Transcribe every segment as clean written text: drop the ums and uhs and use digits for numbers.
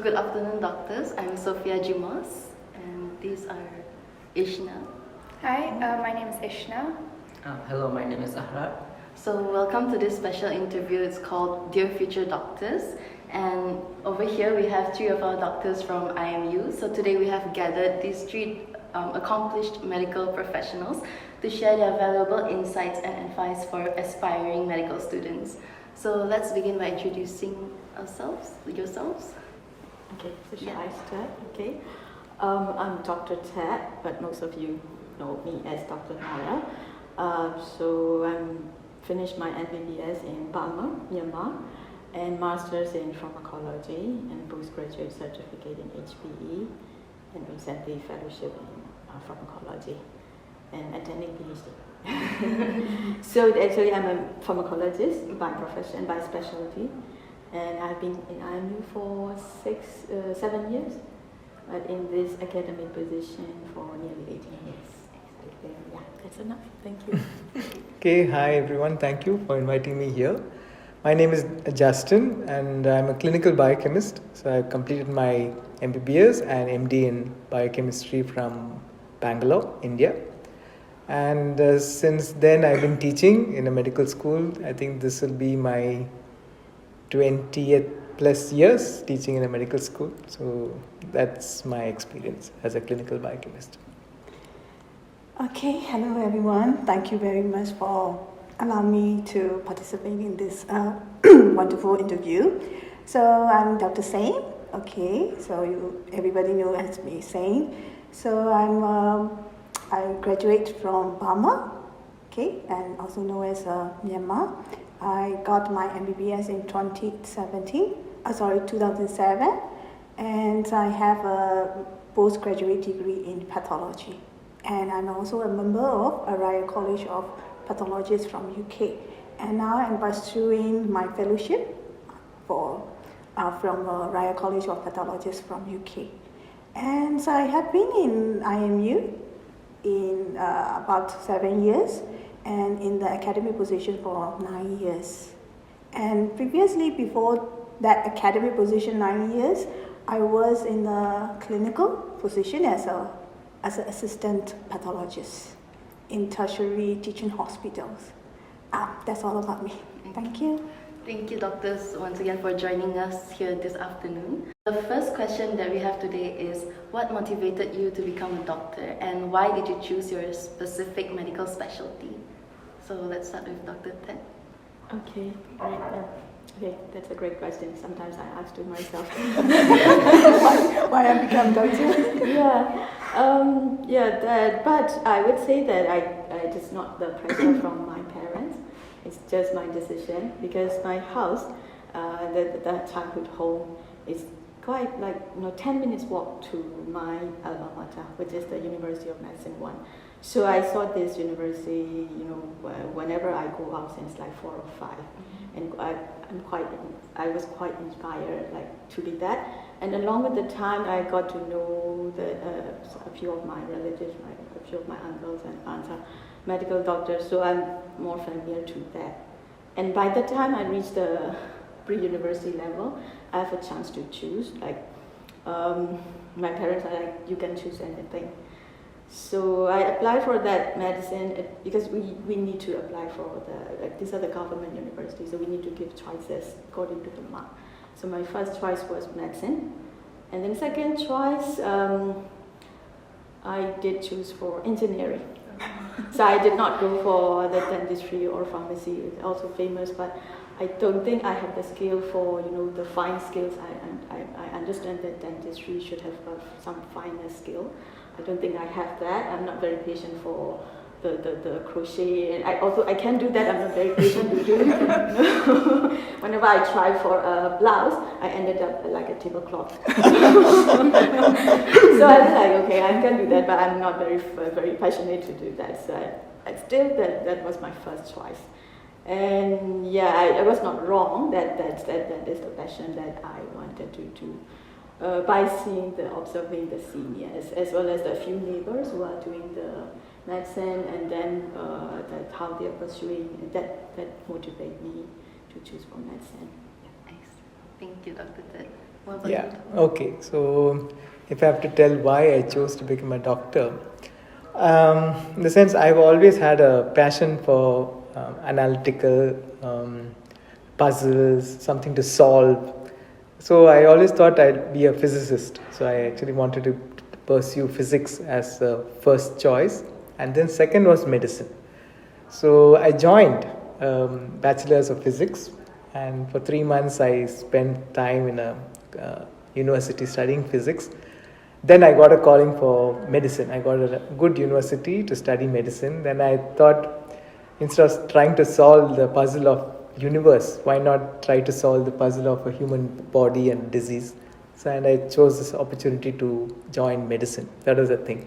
good afternoon, doctors. I'm Sophia Jumos, and these are Ishna. Hi, my name is Ishna. Hello, my name is Ahrar. So welcome to this special interview. It's called Dear Future Doctors. And over here we have three of our doctors from IMU. So today we have gathered these three accomplished medical professionals to share their valuable insights and advice for aspiring medical students. So let's begin by introducing yourselves. Okay, so shall I start? Okay. I'm Dr. Htet, but most of you know me as Dr. Nara. So I'm finished my MBBS in Burma, Myanmar, and Masters in Pharmacology and postgraduate certificate in HPE, and recently fellowship in pharmacology and attending PhD. So actually I'm a pharmacologist by profession, by specialty, and I've been in IMU for 7 years, but in this academic position for nearly 18 years. Yeah, that's enough. Thank you. Okay, hi everyone. Thank you for inviting me here. My name is Justin, and I'm a clinical biochemist. So I completed my MBBS and MD in biochemistry from Bangalore, India. And since then, I've been teaching in a medical school. I think this will be my 20th plus years teaching in a medical school. So that's my experience as a clinical biochemist. Okay, hello everyone. Thank you very much for allowing me to participate in this wonderful interview. So I'm Dr. Sain. Okay, so everybody knows me, Sain. So I graduate from Burma, okay, and also known as Myanmar. I got my MBBS in 2007, and I have a postgraduate degree in pathology. And I'm also a member of a Royal College of Pathologists from UK. And now I'm pursuing my fellowship from Royal College of Pathologists from UK. And so I have been in IMU in about 7 years, and in the academic position for 9 years. And previously, before that academic position 9 years, I was in a clinical position as an assistant pathologist in tertiary teaching hospitals. That's all about me. Thank you. Thank you, doctors, once again for joining us here this afternoon. The first question that we have today is, what motivated you to become a doctor, and why did you choose your specific medical specialty? So let's start with Dr. Htet. Okay, great. Okay, that's a great question. Sometimes I ask to myself why I become doctor. But I would say that it is not the pressure from my parents. It's just my decision, because my house, the childhood home, is quite 10 minutes walk to my alma mater, which is the University of Medicine 1. So I saw this university, whenever I go out since 4 or 5, and I was quite inspired to be that. And along with the time, I got to know a few of my relatives, a few of my uncles and aunts are medical doctors, so I'm more familiar to that. And by the time I reached the pre-university level, I have a chance to choose. My parents are like, you can choose anything. So I applied for that medicine because we need to apply for these are the government universities, so we need to give choices according to the mark. So my first choice was medicine, and then second choice I did choose for engineering. So I did not go for the dentistry or pharmacy. It's also famous, but I don't think I have the skill for the fine skills. I understand that dentistry should have some finer skill. I don't think I have that. I'm not very patient for the crochet, and I can do that. I'm not very patient to do it. Whenever I try for a blouse, I ended up like a tablecloth. So I was like, okay, I can do that, but I'm not very passionate to do that. So I still that was my first choice. And I was not wrong. That is the passion that I wanted to do. By observing the seniors, as well as the few neighbors who are doing the medicine, and then how they are pursuing, that motivate me to choose for medicine. Thanks. Thank you, Dr. Ted. What about Yeah, you? okay. So, if I have to tell why I chose to become a doctor, in the sense I've always had a passion for analytical puzzles, something to solve. So, I always thought I'd be a physicist. So, I actually wanted to pursue physics as a first choice, and then second was medicine. So I joined Bachelor's of Physics, and for 3 months I spent time in a university studying physics. Then I got a calling for medicine. I got a good university to study medicine. Then I thought, instead of trying to solve the puzzle of universe, why not try to solve the puzzle of a human body and disease? So, and I chose this opportunity to join medicine. That was the thing.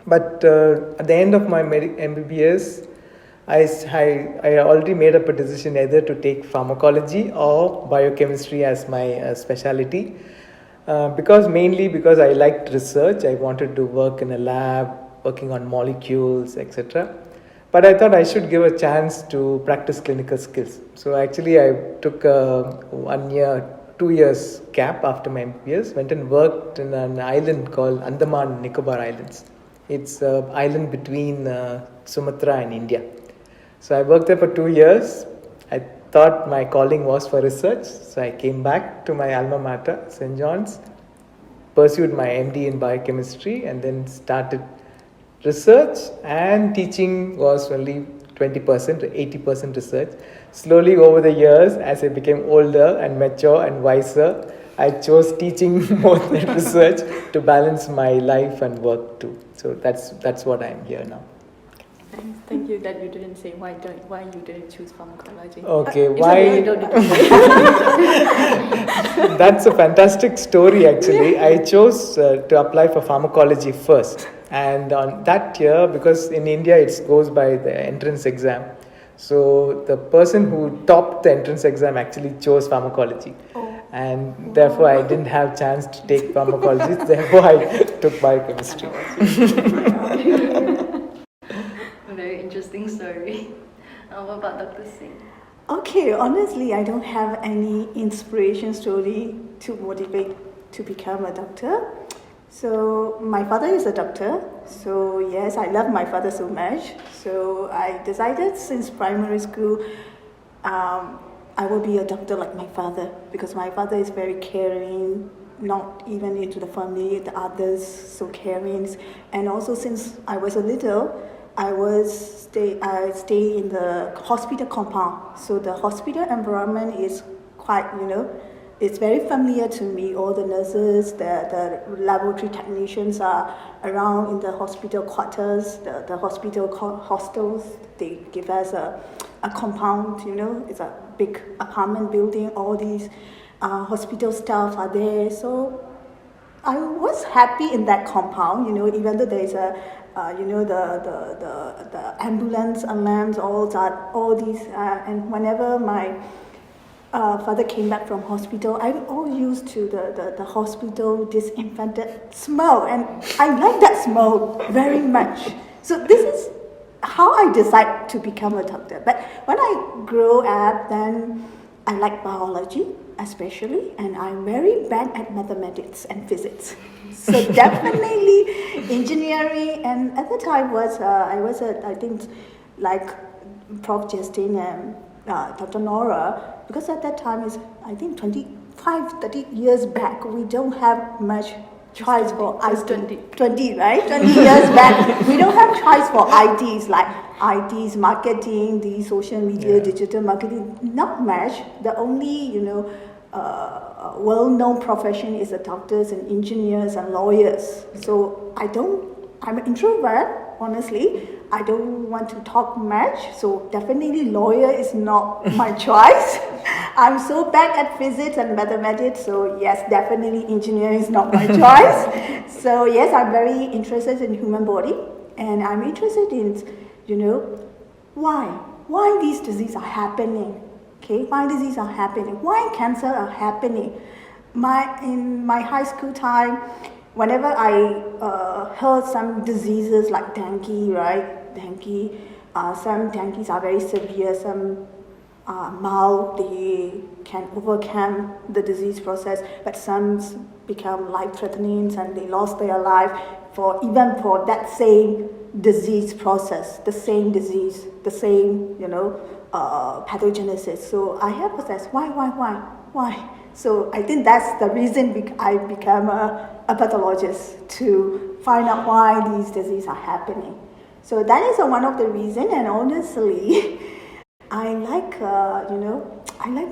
But at the end of my MBBS, I already made up a decision either to take pharmacology or biochemistry as my specialty. Mainly because I liked research. I wanted to work in a lab, working on molecules, etc. But I thought I should give a chance to practice clinical skills. So actually, I took a 1 year, 2 years gap after my MBBS, went and worked in an island called Andaman and Nicobar Islands. It's an island between Sumatra and India. So I worked there for 2 years. I thought my calling was for research. So I came back to my alma mater, St. John's, pursued my MD in biochemistry, and then started research, and teaching was only 20% to 80% research. Slowly over the years, as I became older and mature and wiser, I chose teaching more than research to balance my life and work too. So that's what I am here now. Thank you that you didn't say why you didn't choose pharmacology. Okay, It's why? okay, you don't need to say. That's a fantastic story actually. I chose to apply for pharmacology first. And on that year, because in India it goes by the entrance exam, so the person who topped the entrance exam actually chose pharmacology. And therefore I didn't have chance to take pharmacology, therefore I took biochemistry. Very interesting story. What about Dr. Singh? Okay, honestly, I don't have any inspiration story to motivate to become a doctor. So my father is a doctor. So yes, I love my father so much. So I decided since primary school, I will be a doctor like my father, because my father is very caring, not even into the family, the others, so caring. And also since I was a little, I stay in the hospital compound. So the hospital environment is quite, it's very familiar to me. All the nurses, the laboratory technicians are around in the hospital quarters, the hospital hostels. They give us a compound, it's a big apartment building. All these hospital staff are there. So I was happy in that compound, even though there is a the ambulance alarms, all these, and whenever my father came back from hospital, I all used to the hospital disinfected smell, and I like that smell very much. So this is how I decided to become a doctor. But when I grow up, then I like biology especially, and I'm very bad at mathematics and physics. So definitely engineering, and at the time I think like Prof. Justin and Dr. Nora, because at that time is I think 30 years back, we don't have much choice for IT. 20, right? 20 years back, we don't have choice for ITs like ITs, marketing, the social media, digital marketing, not much. The only, well-known profession is the doctors and engineers and lawyers. So I'm an introvert, honestly. I don't want to talk much, so definitely lawyer is not my choice. I'm so bad at physics and mathematics, so yes, definitely engineering is not my choice. So yes, I'm very interested in human body, and I'm interested in, why these diseases are happening. Okay, why diseases are happening? Why cancer are happening? In my high school time, whenever I heard some diseases like dengue, right? Dengue, some dengues are very severe, some mild. can overcome the disease process, but some become life-threatening and they lost their life even for that same disease process, the same disease, the same, pathogenesis. So I have assessed why. So I think that's the reason I become a pathologist, to find out why these diseases are happening. So that is one of the reasons, and honestly, I like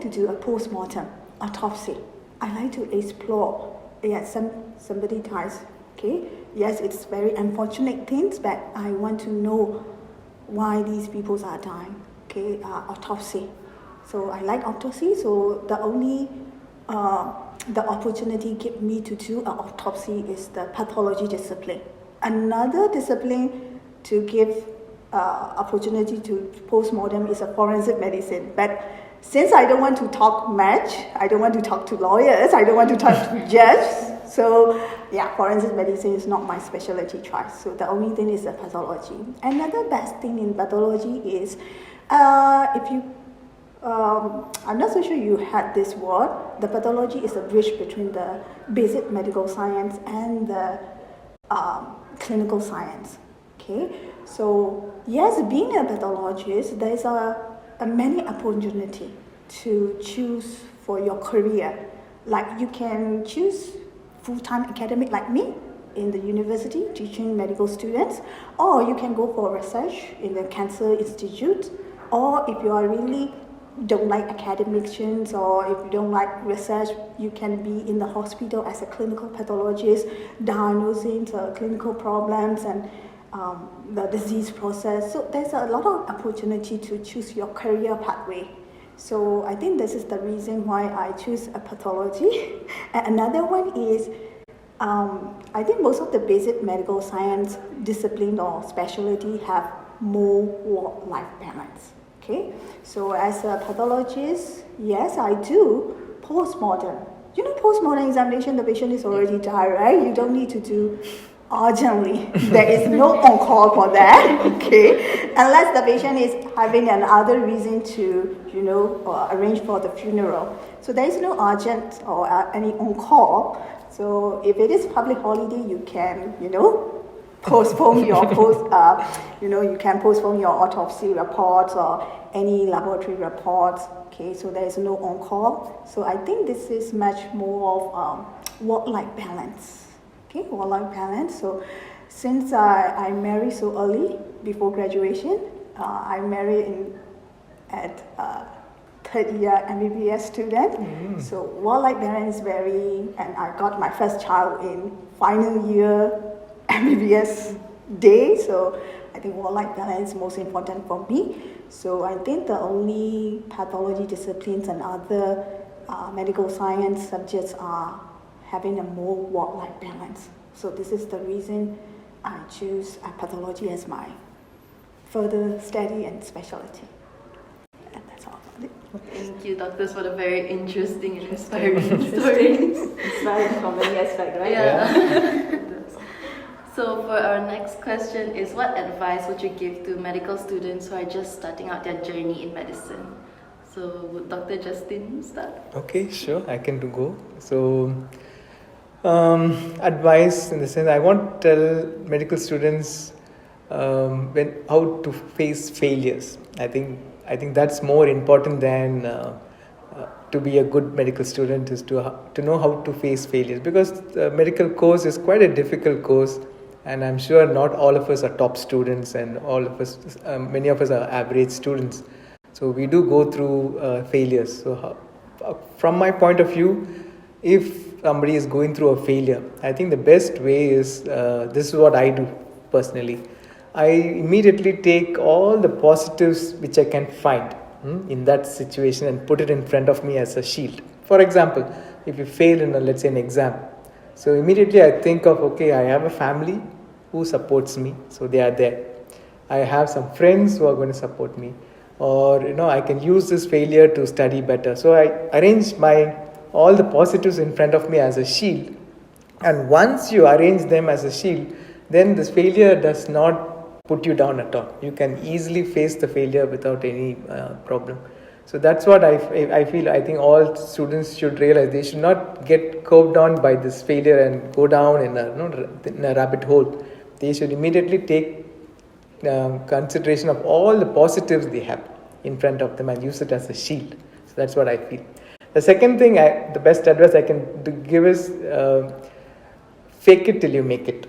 to do a post-mortem autopsy. I like to explore. Yes, somebody dies. Okay. Yes, it's very unfortunate things, but I want to know why these people are dying. Okay, autopsy. So I like autopsy. So the opportunity give me to do an autopsy is the pathology discipline. Another discipline to give opportunity to postmortem is a forensic medicine. But since I don't want to talk much, I don't want to talk to lawyers, I don't want to talk to judges, so forensic medicine is not my specialty choice. So the only thing is the pathology. Another best thing in pathology is I'm not so sure you had this word. The pathology is a bridge between the basic medical science and the clinical science. Okay, so yes, being a pathologist, there is a many opportunity to choose for your career. Like you can choose full-time academic like me in the university teaching medical students, or you can go for research in the cancer institute, or if you are really don't like academicians or if you don't like research, you can be in the hospital as a clinical pathologist diagnosing clinical problems and the disease process. So there's a lot of opportunity to choose your career pathway. So I think this is the reason why I choose a pathology. And another one is I think most of the basic medical science discipline or specialty have more work-life balance. Okay, so as a pathologist, yes, I do post-mortem. You know, post-mortem examination, the patient is already died, right? You don't need to do urgently. There is no on-call for that, okay? Unless the patient is having another reason to, arrange for the funeral. So there is no urgent or any on-call. So if it is public holiday, you can, postpone your you can postpone your autopsy reports or any laboratory reports. Okay, so there is no on-call. So I think this is much more of work-life balance. Okay, work-life balance. So since I married so early before graduation, I married at third year MBBS student. Mm-hmm. So work-life balance is and I got my first child in final year MBBS day, so I think work-life balance is most important for me. So I think the only pathology disciplines and other medical science subjects are having a more work-life balance. So this is the reason I choose pathology as my further study and specialty. And that's all about it. Thank you, doctors, for the very interesting and inspiring stories. Inspiring from many aspects, right? Yeah. So for our next question is, what advice would you give to medical students who are just starting out their journey in medicine? So would Dr. Justin start? Okay, sure, I can go. So advice in the sense, I want to tell medical students how to face failures. I think that's more important than to be a good medical student, is to know how to face failures, because the medical course is quite a difficult course. And I'm sure not all of us are top students, and many of us are average students. So we do go through failures. So from my point of view, if somebody is going through a failure, I think the best way is, this is what I do personally. I immediately take all the positives which I can find in that situation and put it in front of me as a shield. For example, if you fail in let's say an exam, so immediately I think of, okay, I have a family who supports me, so they are there. I have some friends who are going to support me, or I can use this failure to study better. So I arrange all the positives in front of me as a shield, and once you arrange them as a shield, then this failure does not put you down at all. You can easily face the failure without any problem. So that's what I feel. I think all students should realize they should not get curved on by this failure and go down in a rabbit hole. They should immediately take consideration of all the positives they have in front of them and use it as a shield. So that's what I feel. The second thing, the best advice I can give is fake it till you make it.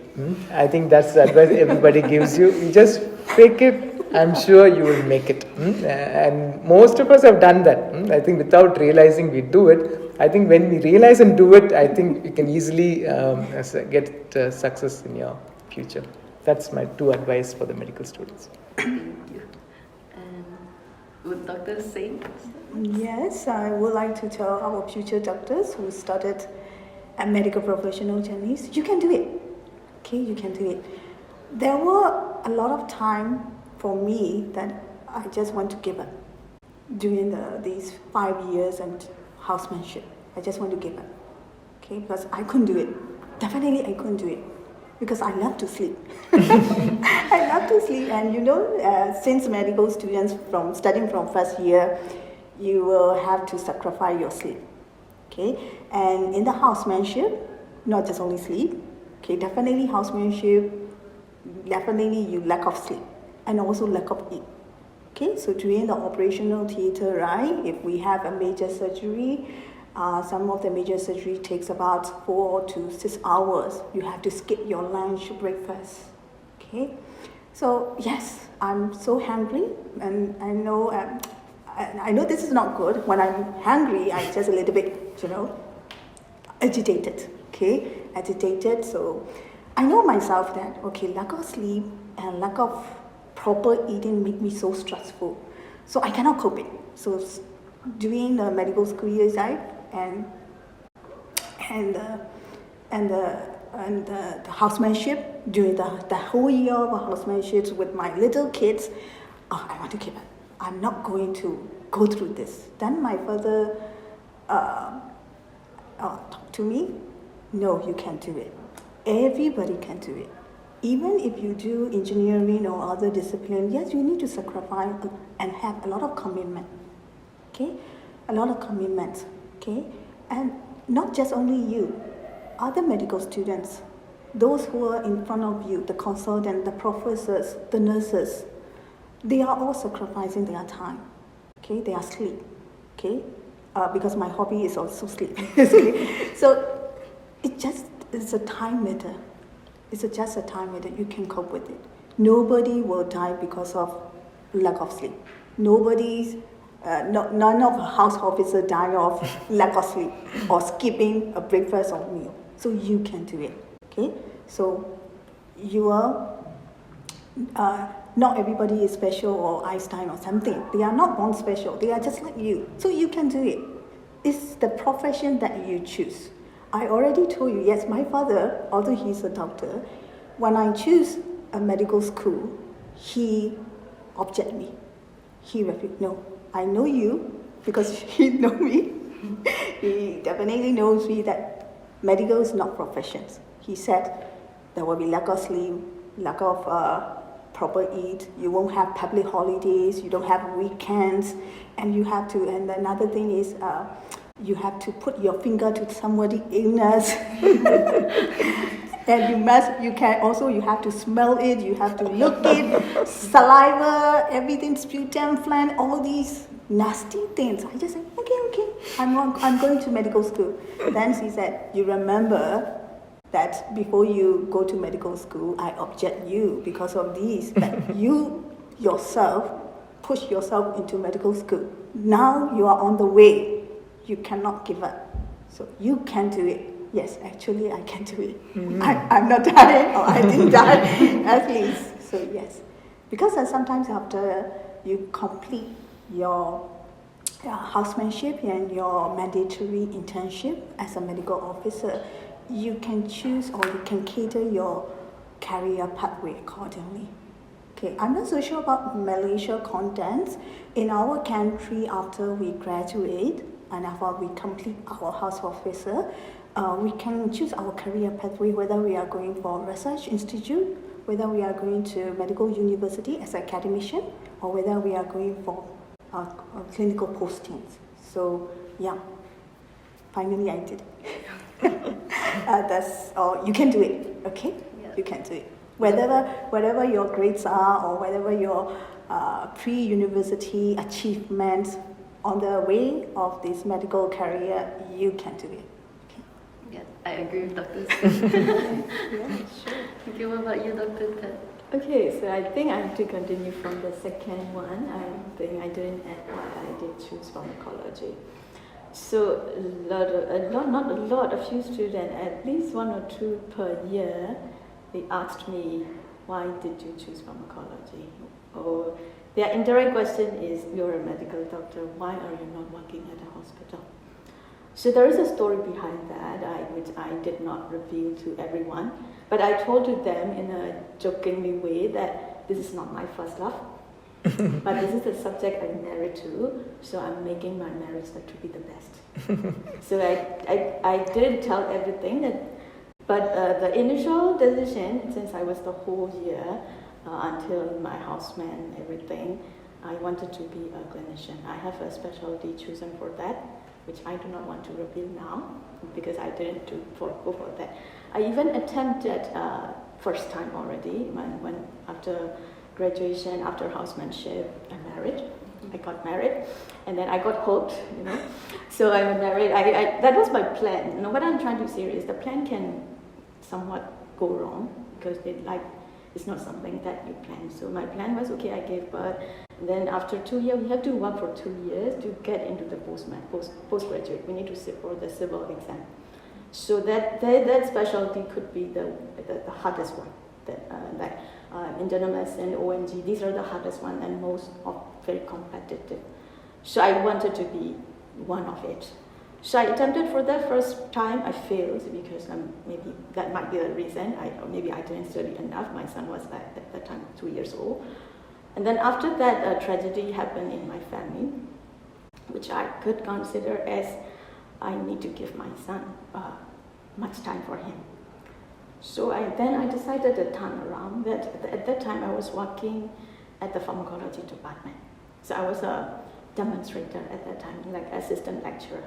I think that's the advice everybody gives you. You just fake it. I'm sure you will make it. And most of us have done that. I think without realizing we do it. I think when we realize and do it, I think you can easily get success in your future. That's my 2 advice for the medical students. Thank you. And would doctors say? Yes, I would like to tell our future doctors who started a medical professional journeys, you can do it. Okay, you can do it. There were a lot of time for me that I just want to give up during these 5 years and housemanship. I just want to give up. Okay, because I couldn't do it. Definitely I couldn't do it. Because I love to sleep. I love to sleep, and since medical students studying from first year, you will have to sacrifice your sleep. Okay, and in the housemanship, not just only sleep. Okay, definitely housemanship, definitely you lack of sleep and also lack of eat. Okay, so during the operational theater, right, if we have a major surgery, some of the major surgery takes about 4 to 6 hours. You have to skip your lunch, breakfast. Okay, so yes, I'm so hungry, and I know this is not good. When I'm hungry, I'm just a little bit, agitated. Okay, agitated. So I know myself that lack of sleep and lack of proper eating make me so stressful. So I cannot cope it. So during the medical school years, and the housemanship, during the whole year of housemanship with my little kids, I want to give up. I'm not going to go through this. Then my father talked to me. No, you can't do it. Everybody can do it. Even if you do engineering or other discipline, yes, you need to sacrifice and have a lot of commitment. Okay, a lot of commitment. Okay, and not just only you, other medical students, those who are in front of you, the consultant, the professors, the nurses, they are all sacrificing their time. Okay, they are sleep. Okay, because my hobby is also sleep. So it's a time matter. It's just a time matter. You can cope with it. Nobody will die because of lack of sleep. None of the house officers die of lack of sleep or skipping a breakfast or meal. So you can do it. Okay, so you are. Not everybody is special or Einstein or something. They are not born special. They are just like you. So you can do it. It's the profession that you choose. I already told you, yes, my father, although he's a doctor, when I choose a medical school, he objected me. He refused, no, I know you because he knows me. He definitely knows me that medical is not professions. He said there will be lack of sleep, lack of proper eat, you won't have public holidays, you don't have weekends, and you have to, and another thing is you have to put your finger to somebody's illness. And you have to smell it, you have to look it, saliva, everything, sputum, phlegm, all these nasty things. I just said, okay, I'm going to medical school. Then she said, you remember that before you go to medical school, I object you because of these, that you yourself push yourself into medical school. Now you are on the way. You cannot give up. So you can do it. Yes, actually I can do it. Mm-hmm. I'm not dying, or I didn't die at least. So yes. Because sometimes after you complete your housemanship and your mandatory internship as a medical officer, you can choose or you can cater your career pathway accordingly. Okay, I'm not so sure about Malaysia contents. In our country, after we graduate and after we complete our house officer, we can choose our career pathway, whether we are going for research institute, whether we are going to medical university as an academician, or whether we are going for clinical postings. So yeah, finally I did. That's all. You can do it. Okay, Yeah. you can do it. Whatever your grades are, or whatever your pre-university achievements on the way of this medical career, you can do it. Yeah, I agree with Dr. Yeah, sure. Okay, what about you, Dr. Htet? Okay, so I think I have to continue from the second one. I think I didn't add why I did choose pharmacology. So not a lot, a few students, at least one or two per year, they asked me, why did you choose pharmacology? Or their indirect question is, you're a medical doctor, why are you not working at a hospital? So there is a story behind that, which I did not reveal to everyone, but I told to them in a jokingly way that this is not my first love, but this is the subject I'm married to, so I'm making my marriage to be the best. So I didn't tell everything, but the initial decision, since I was the whole year, until my houseman, everything, I wanted to be a clinician. I have a specialty chosen for that, which I do not want to reveal now, because I didn't go for that. I even attempted first time already, when after graduation, after housemanship, I got married, and then I got hooked, So I got married. That was my plan. What I'm trying to say is the plan can somewhat go wrong, because it's not something that you plan. So my plan was, okay, I gave birth, and then after 2 years, we have to work for 2 years to get into the postgraduate. We need to sit for the civil exam. So that specialty could be the hardest one. Internal medicine, ONG, these are the hardest one and most very competitive. So I wanted to be one of it. So I attempted for that first time. I failed because maybe that might be the reason. Maybe I didn't study enough. My son was at that time 2 years old. And then after that, a tragedy happened in my family, which I could consider as I need to give my son much time for him. So then I decided to turn around. At that time I was working at the pharmacology department. So I was a demonstrator at that time, like assistant lecturer.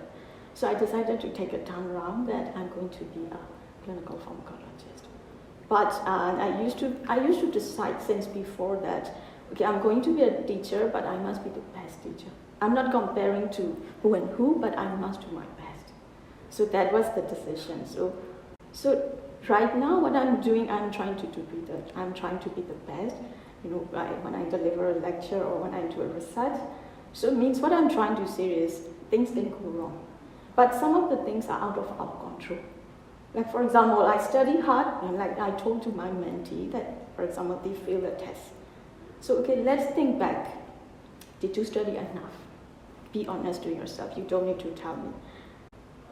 So I decided to take a turn around that I'm going to be a clinical pharmacologist. But I used to decide since before that, okay, I'm going to be a teacher, but I must be the best teacher. I'm not comparing to who and who, but I must do my best. So that was the decision. So right now, what I'm doing, I'm trying to be the best. When I deliver a lecture or when I do a research. So it means what I'm trying to say is things can go wrong, but some of the things are out of our control. Like for example, I study hard, and like I told to my mentee that, for example, they fail a test. So okay, let's think back. Did you study enough? Be honest to yourself. You don't need to tell me.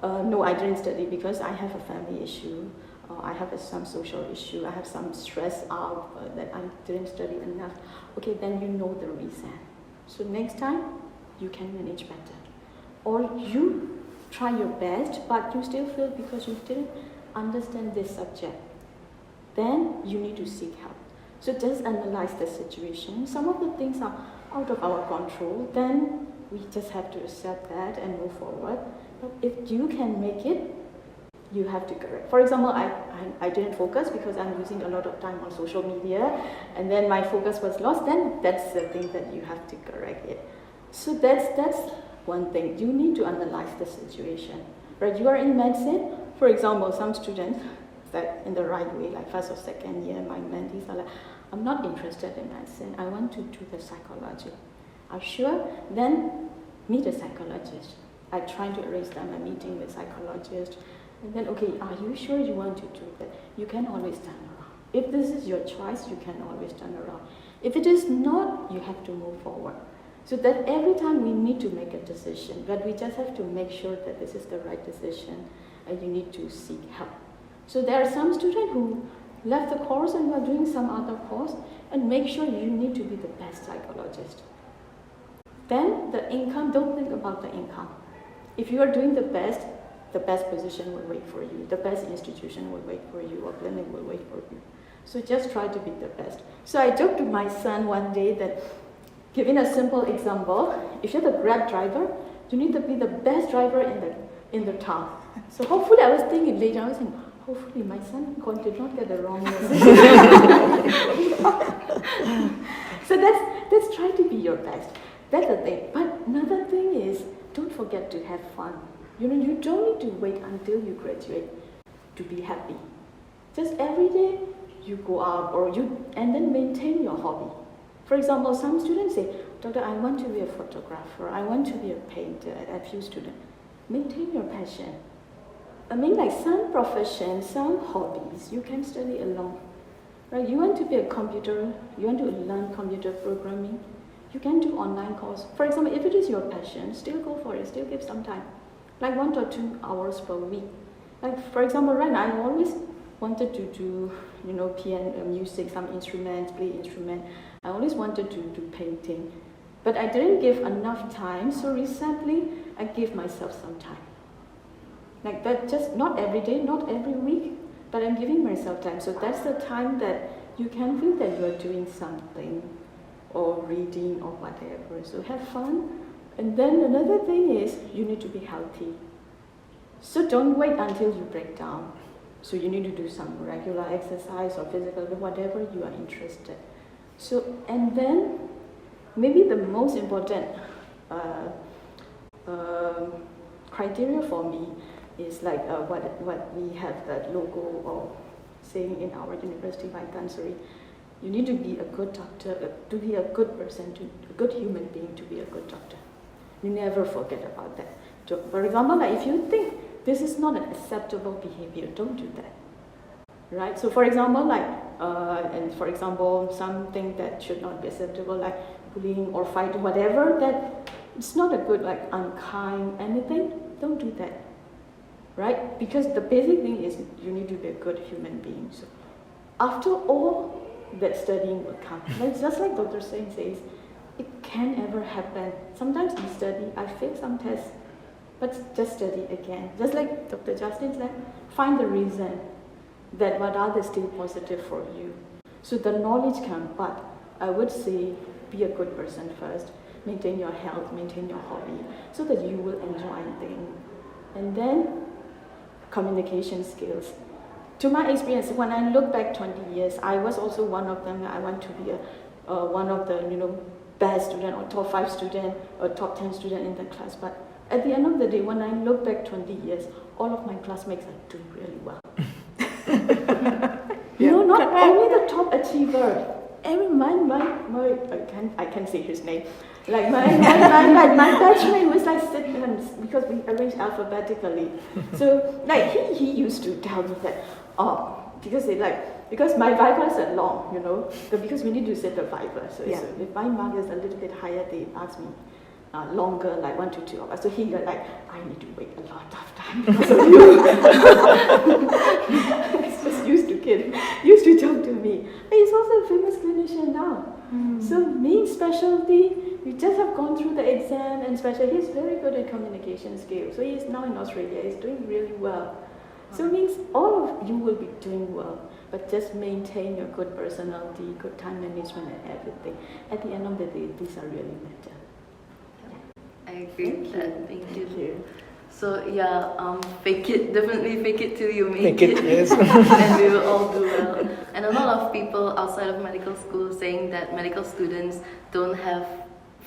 No, I didn't study because I have a family issue. I have some social issue. I have some stress out that I didn't study enough. Okay, then you know the reason. So next time, you can manage better. Or you try your best, but you still fail because you didn't understand this subject. Then you need to seek help. So just analyze the situation. Some of the things are out of our control. Then we just have to accept that and move forward. But if you can make it, you have to correct. For example, I didn't focus because I'm using a lot of time on social media, and then my focus was lost. Then that's the thing that you have to correct it. So that's one thing. You need to analyze the situation. Right? You are in medicine. For example, some students that in the right way, like first or second year, my mentees are like, I'm not interested in medicine. I want to do the psychology. Are you sure? Then meet a psychologist. I try to arrange them a meeting with psychologist. And then, okay, are you sure you want to do that? You can always turn around. If this is your choice, you can always turn around. If it is not, you have to move forward. So that every time we need to make a decision, but we just have to make sure that this is the right decision, and you need to seek help. So there are some students who left the course and are doing some other course, and make sure you need to be the best psychologist. Then the income, don't think about the income. If you are doing the best position will wait for you, the best institution will wait for you, or clinic will wait for you. So just try to be the best. So I joked to my son one day that Giving a simple example, if you're the Grab driver, you need to be the best driver in the town. So hopefully, I was thinking later, I was thinking, hopefully my son did not get the wrong message. So let's try to be your best. That's the thing. But another thing is, don't forget to have fun. You don't need to wait until you graduate to be happy. Just every day you go out and then maintain your hobby. For example, some students say, Doctor, I want to be a photographer, I want to be a painter, a few students. Maintain your passion. I mean, like some professions, some hobbies, you can study alone. Right? You want to be a computer, you want to learn computer programming, you can do online course. For example, if it is your passion, still go for it, still give some time. Like 1 or 2 hours per week. Like for example, right now, I always wanted to do, piano, music, some instruments, play instrument. I always wanted to do painting. But I didn't give enough time, so recently I gave myself some time. Like that, just not every day, not every week, but I'm giving myself time. So that's the time that you can feel that you're doing something, or reading, or whatever. So have fun. And then another thing is, you need to be healthy. So don't wait until you break down. So you need to do some regular exercise or physical, whatever you are interested. So, and then, maybe the most important criteria for me is like what we have that logo or saying in our university by Tansari. You need to be a good doctor, to be a good person, a good human being, to be a good doctor. You never forget about that. So, for example, like if you think this is not an acceptable behavior, don't do that. Right? So for example, something that should not be acceptable, like bullying or fighting, whatever, that it's not a good, like unkind, anything, don't do that. Right? Because the basic thing is you need to be a good human being. So after all, that studying will come. Like, just like Dr. Singh says, it can ever happen. Sometimes you study, I fail some tests, but just study again. Just like Dr. Justin said, find the reason that what are they still positive for you. So the knowledge comes, but I would say be a good person first. Maintain your health, maintain your hobby, so that you will enjoy things. And then communication skills. To my experience, when I look back 20 years, I was also one of them. I want to be one of the best student or top 5 student or top 10 student in the class. But at the end of the day, when I look back 20 years, all of my classmates are doing really well. Not only the top achiever. I can't say his name. Like my batchmate was like sitting because we arranged alphabetically. So like he used to tell me that because my vivas are long, but because we need to set the viva. So if my mark is a little bit higher, they ask me longer, like 1 to 2 hours. So he got like, I need to wait a lot of time because of you. He's just used to talk to me. He's also a famous clinician now. So main specialty, we just have gone through the exam and special. He's very good at communication skills. So he's now in Australia. He's doing really well. So it means all of you will be doing well, but just maintain your good personality, good time management and everything. At the end of the day, these are really matter. I agree with that. Thank you. So definitely fake it till you make it. Yes. And we will all do well. And a lot of people outside of medical school saying that medical students don't have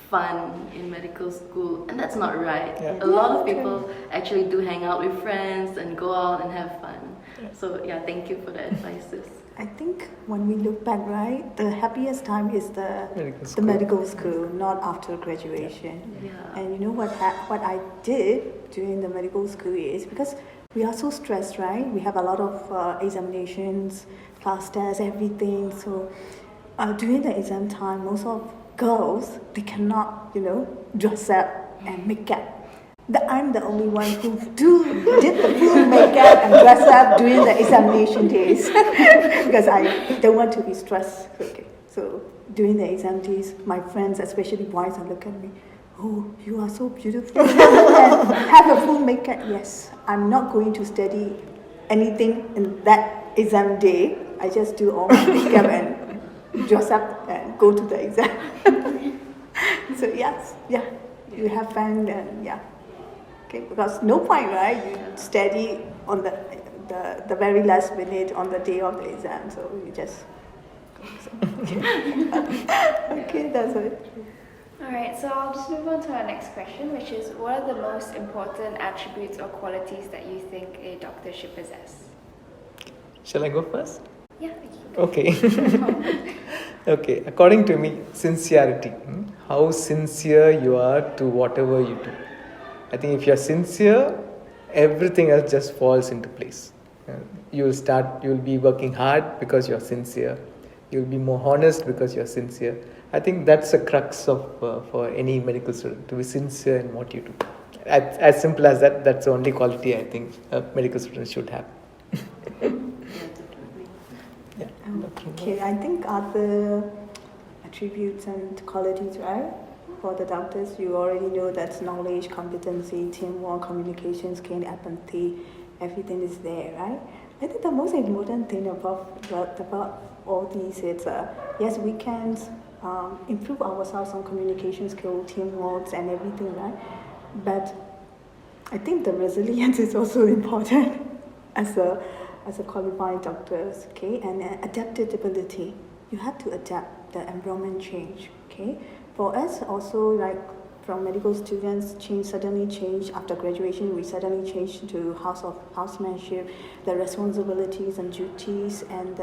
fun in medical school, and that's not right. Yeah. A lot of people actually do hang out with friends and go out and have fun. So thank you for the advices. I think when we look back, right, the happiest time is the medical school, not after graduation. Yeah. And you know what I did during the medical school is, because we are so stressed, right? We have a lot of examinations, class tests, everything. So during the exam time, most of girls, they cannot, dress up and make up. I'm the only one who did the full makeup and dress up during the examination days because I don't want to be stressed. Okay. So during the exam days, my friends, especially boys, are looking at me. Oh, you are so beautiful. And have a full makeup. Yes, I'm not going to study anything in that exam day. I just do all my makeup and dress up and go to the exam. So yes, yeah, you have fun and yeah. Okay, because no point, right? You study on the very last minute on the day of the exam, so you just. So, okay, that's it. Alright, so I'll just move on to our next question, which is what are the most important attributes or qualities that you think a doctor should possess? Shall I go first? Yeah, Okay. Okay, according to me, sincerity. How sincere you are to whatever you do. I think if you're sincere, everything else just falls into place. You'll be working hard because you're sincere. You'll be more honest because you're sincere. I think that's the crux of for any medical student, to be sincere in what you do. As simple as that, that's the only quality I think a medical student should have. Yeah. Okay, I think other attributes and qualities, right? For the doctors, you already know that's knowledge, competency, teamwork, communication skill, empathy, everything is there, right? I think the most important thing about all these is, yes, we can improve ourselves on communication skill, teamwork, and everything, right? But I think the resilience is also important as a qualified doctors, okay? And adaptability. You have to adapt the environment change, okay? For us also, like from medical students, suddenly change after graduation. We suddenly change to housemanship. The responsibilities and duties and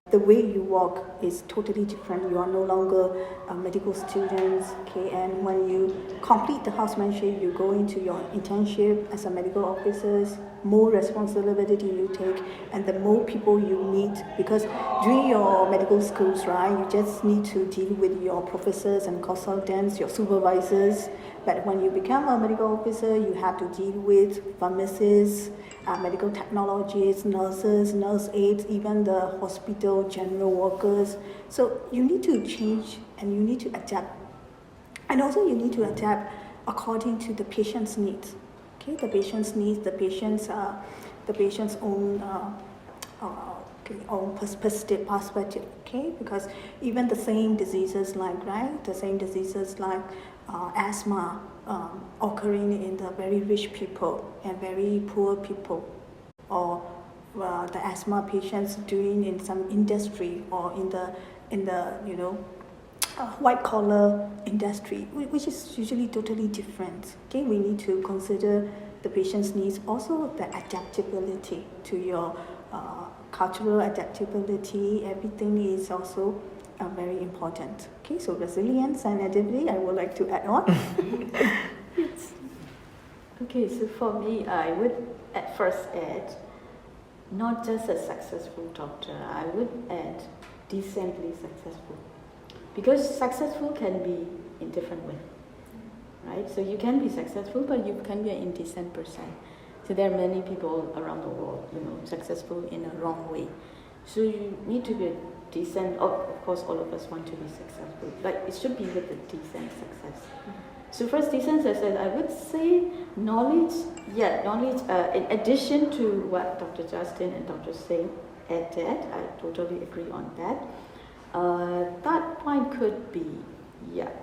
the way you work is totally different. You are no longer medical students, okay? And when you complete the housemanship, you go into your internship as a medical officers. More responsibility you take, and the more people you meet, because during your medical schools, right, you just need to deal with your professors and consultants, your supervisors. But when you become a medical officer, you have to deal with pharmacists, medical technologists, nurses, nurse aides, even the hospital general workers. So you need to change and you need to adapt. And also you need to adapt according to the patient's needs. Okay, the patient's needs, the patient's own own perspective. Okay, because even the same diseases like asthma occurring in the very rich people and very poor people, or the asthma patients doing in some industry or in the white collar industry, which is usually totally different. Okay, we need to consider the patient's needs, also the adaptability to your cultural adaptability. Everything is also very important. Okay, so resilience and adaptability, I would like to add on. Yes. Okay, so for me, I would at first add not just a successful doctor, I would add decently successful. Because successful can be in different ways, right? So you can be successful, but you can be an indecent person. So there are many people around the world, successful in a wrong way. So you need to be a decent. Of course, all of us want to be successful, but it should be with a decent success. So first, decent success, I would say knowledge. Yeah, knowledge. In addition to what Dr. Justin and Dr. Singh added, I totally agree on that. That point could be,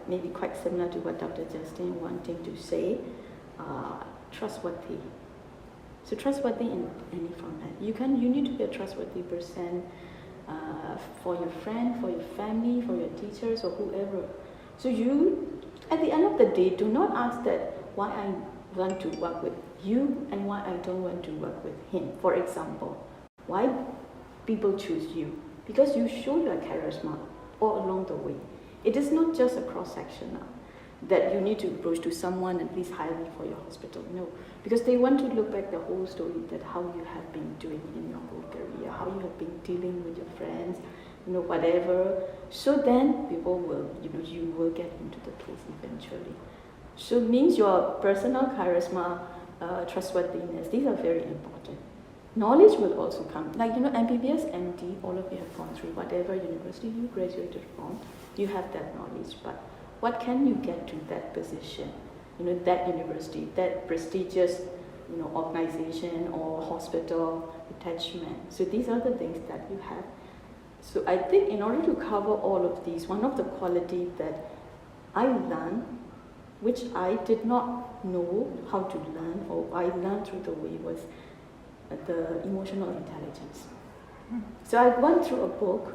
maybe quite similar to what Dr. Justin wanting to say, trustworthy. So trustworthy in any format. You need to be a trustworthy person for your friend, for your family, for your teachers or whoever. So you, at the end of the day, do not ask that why I want to work with you and why I don't want to work with him. For example, why people choose you? Because you show your charisma all along the way. It is not just a cross-section that you need to approach to someone and please hire me for your hospital. No, because they want to look back the whole story, that how you have been doing in your whole career, how you have been dealing with your friends, whatever. So then people will, you will get into the place eventually. So it means your personal charisma, trustworthiness, these are very important. Knowledge will also come. Like, MBBS, MD, all of you have gone through whatever university you graduated from, you have that knowledge. But what can you get to that position? That university, that prestigious, organization or hospital attachment. So these are the things that you have. So I think in order to cover all of these, one of the qualities that I learned, which I did not know how to learn, or I learned through the way, was the emotional intelligence. So I went through a book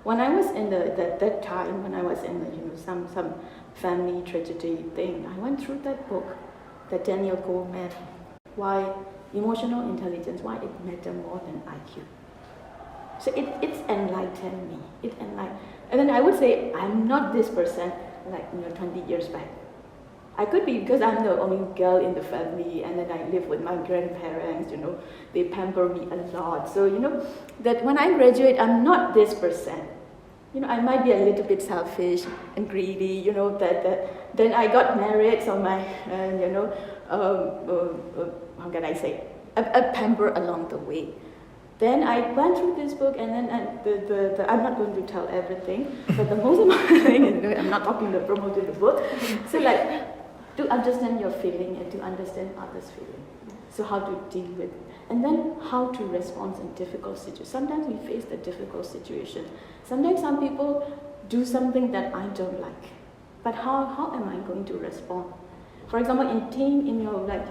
when I was in that time when I was in some family tragedy thing. I went through that book, that Daniel Goleman, why emotional intelligence, why it matters more than IQ. So it's enlightened me. And then I would say I'm not this person like 20 years back. I could be because I'm the only girl in the family, and then I live with my grandparents, they pamper me a lot. So, that when I graduate, I'm not this person. I might be a little bit selfish and greedy, that then I got married, so my, how can I say, a pamper along the way. Then I went through this book, and then I'm not going to tell everything, but the most important thing is, I'm not talking about promoting the book. So to understand your feeling and to understand others' feeling. So how to deal with, and then how to respond in difficult situations. Sometimes we face the difficult situation. Sometimes some people do something that I don't like, but how am I going to respond? For example, in your life,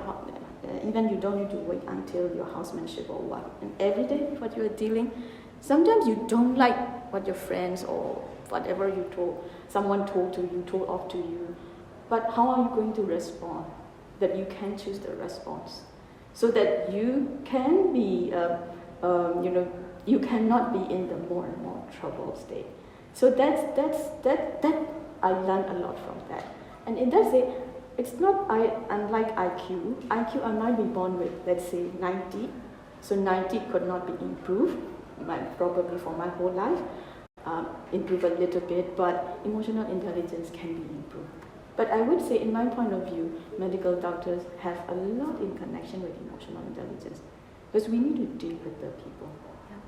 even you don't need to wait until your housemanship or what, and every day what you are dealing, sometimes you don't like what your friends or whatever someone told to you, told off to you, but how are you going to respond? That you can choose the response, so that you can be, you cannot be in the more and more troubled state. So that I learned a lot from that, and in that way, it's not unlike IQ. IQ I might be born with, let's say 90, so 90 could not be improved, probably for my whole life, improve a little bit, but emotional intelligence can be improved. But I would say, in my point of view, medical doctors have a lot in connection with emotional intelligence, because we need to deal with the people.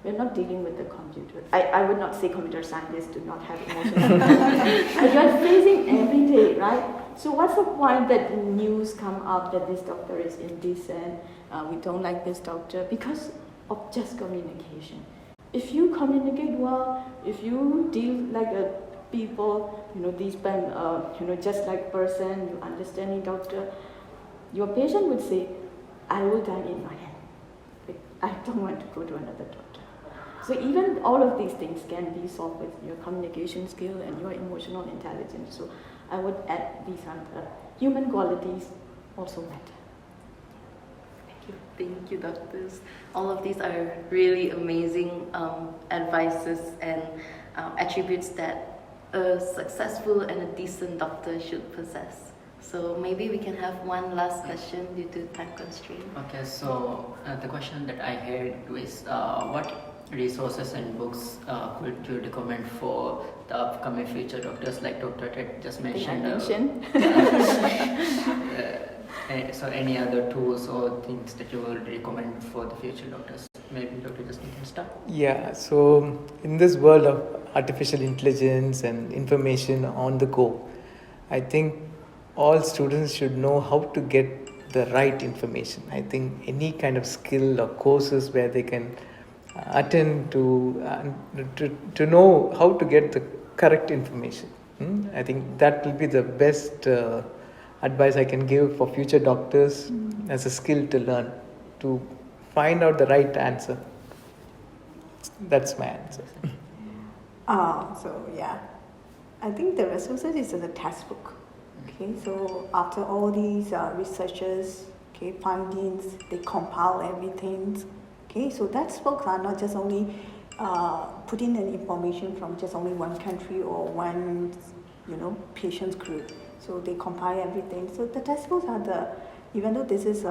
We're not dealing with the computer. I would not say computer scientists do not have emotional intelligence, but you're facing every day, right? So what's the point that news come up that this doctor is indecent, we don't like this doctor, because of just communication. If you communicate well, if you deal like a people, these just like person, you understanding doctor, your patient would say, I will die in my hand. I don't want to go to another doctor. So even all of these things can be solved with your communication skill and your emotional intelligence. So I would add these other human qualities also matter. Thank you, doctors. All of these are really amazing advices and attributes that a successful and a decent doctor should possess. So maybe we can have one last question due to time constraint. Okay, so the question that I had is, what resources and books could you recommend for the upcoming future doctors, like Dr. Htet just mentioned? So any other tools or things that you would recommend for the future doctors? Maybe Dr. Justin can start. Yeah, so in this world of artificial intelligence and information on the go, I think all students should know how to get the right information. I think any kind of skill or courses where they can attend to know how to get the correct information. I think that will be the best advice I can give for future doctors as a skill to learn, to find out the right answer. That's my answer. I think the resources is in the textbook. Okay, so after all these researchers, findings, they compile everything. Okay, so textbooks are not just only putting in information from just only one country or one, patient's group. So they compile everything. So the textbooks are even though this is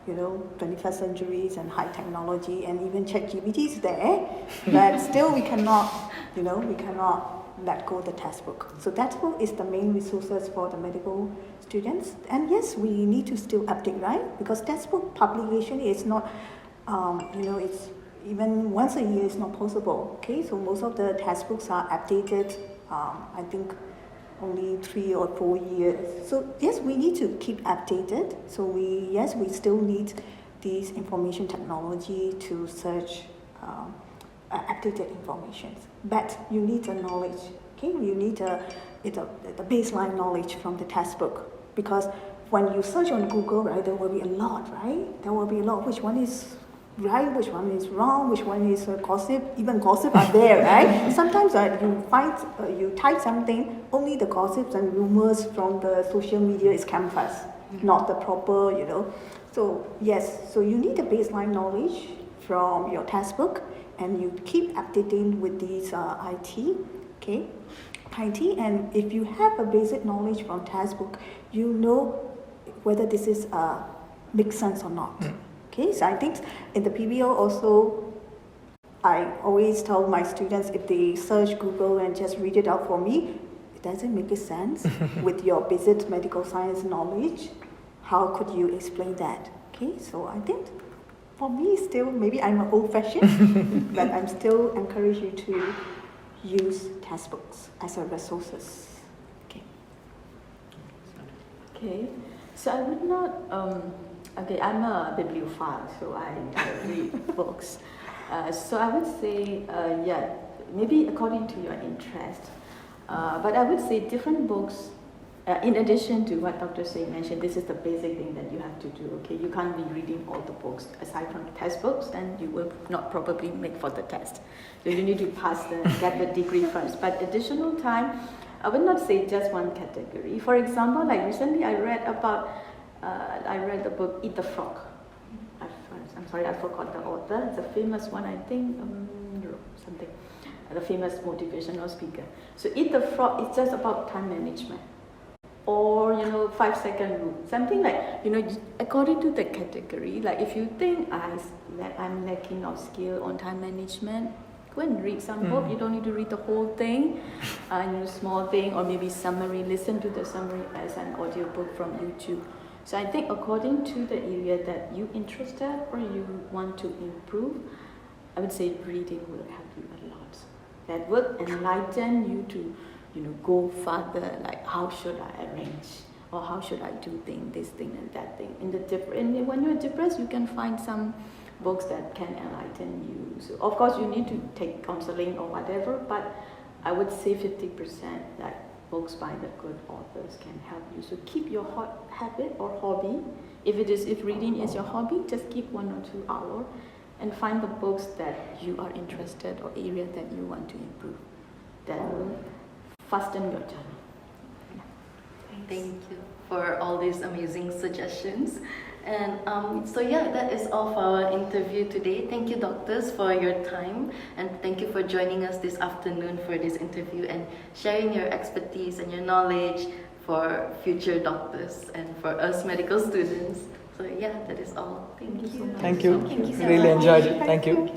21st centuries and high technology, and even ChatGPT is there, but still we cannot let go of the textbook. So textbook is the main resources for the medical students. And yes, we need to still update, right? Because textbook publication is not, it's even once a year is not possible. Okay, so most of the textbooks are updated, I think only 3 or 4 years. So yes, we need to keep updated. So we still need this information technology to search updated information. But you need the knowledge. Okay, you need the baseline knowledge from the textbook. Because when you search on Google, right, there will be a lot, right? There will be a lot. Which one is right? Which one is wrong? Which one is gossip? Even gossip are there, right? Sometimes you type something, only the gossips and rumors from the social media is canvas, not the proper, So yes, so you need a baseline knowledge from your textbook, and you keep updating with these IT, okay? IT, and if you have a basic knowledge from textbook, you know whether this is makes sense or not. Okay, so I think in the PBL also, I always tell my students, if they search Google and just read it out for me, it doesn't make sense with your basic medical science knowledge. How could you explain that? Okay, so I think for me still, maybe I'm old-fashioned, but I'm still encourage you to use textbooks as a resources. Okay. Okay, so I would not, I'm a bibliophile, so I read books. So I would say, maybe according to your interest, but I would say different books, in addition to what Dr. Say mentioned, this is the basic thing that you have to do, okay? You can't be reading all the books aside from the textbooks, and you will not probably make for the test. So you need to get the degree first. But additional time, I would not say just one category. For example, like recently I read the book Eat the Frog. I'm sorry, I forgot the author. It's a famous one, I think, the famous motivational speaker. So Eat the Frog is just about time management. Or 5-second rule, something like according to the category. Like if you think I'm lacking of skill on time management, go and read some book. You don't need to read the whole thing, small thing, or maybe summary. Listen to the summary as an audiobook from YouTube. So I think according to the area that you interested or you want to improve, I would say reading will help you a lot. That will enlighten you to go further, like how should I arrange, or how should I do this thing and that thing. And when you're depressed, you can find some books that can enlighten you. So of course you need to take counseling or whatever, but I would say 50% that books by the good authors can help you. So keep your habit or hobby. If reading is your hobby, just keep 1 or 2 hours and find the books that you are interested or area that you want to improve. That will fasten your journey. Thank you for all these amazing suggestions. And that is all for our interview today. Thank you, doctors, for your time, and thank you for joining us this afternoon for this interview and sharing your expertise and your knowledge for future doctors and for us medical students. So that is all. Thank you so much. Thank you. Thank you so Really much. enjoyed it. Thank you.